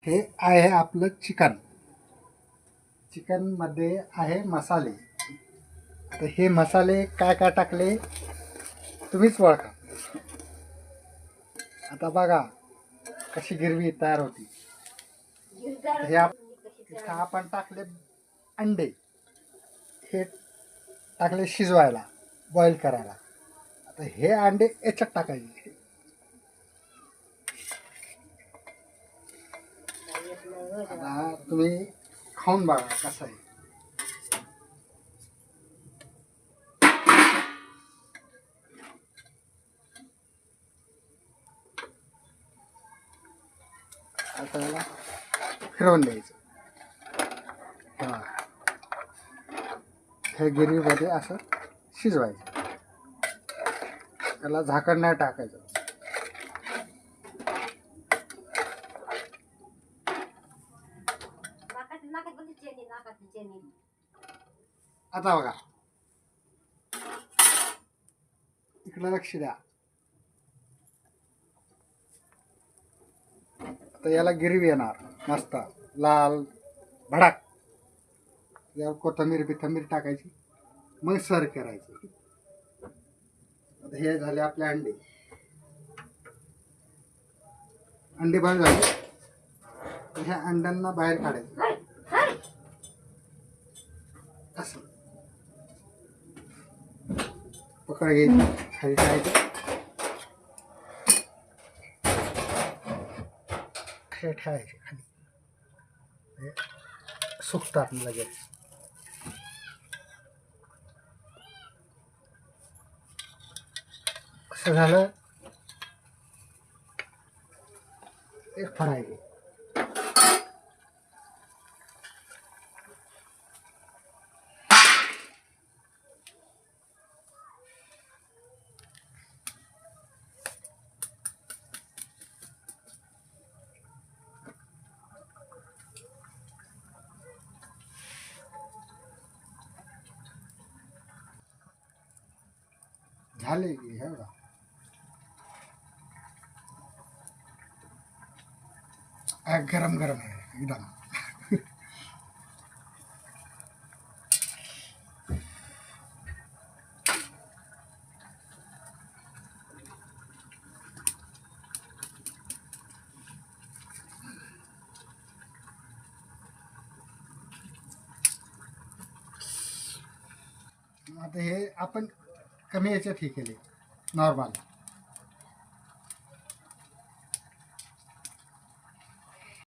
हे आहे आपलं चिकन. चिकनमध्ये आहे मसाले. तर हे मसाले काय काय टाकले तुम्हीच ओळखा. आता बघा कशी गिरवी तयार होती. हे इथं आपण टाकले अंडे. हे टाकले शिजवायला, बॉईल करायला. आता हे अंडे याच्यात टाकायचे. आता तुम्ही खाऊन बघा कसं आहे. आता याला फिरवून द्यायचं. हे गिरवीमध्ये असं शिजवायचं. त्याला झाकण नाही टाकायचं. आता बघा इकडं लक्ष द्या. आता याला गिरवी येणार मस्त लाल भडाक. यावर कोथिंबीर बिथंबीर टाकायची, मग सर्व करायचं. आता हे झाले आपले अंडे. अंडे बाहेर झाले. ह्या अंड्यांना बाहेर काढायचं असं. पकड घ्यायची, खाली टाकायचं. ठेवायचे खाली, सुकतात लगेच. असं झालं एक फरायचे. झाले की हे बघा. गरम गरम आहे एकदम. आता हे आपण कमी याच्यात हे केले नॉर्मल.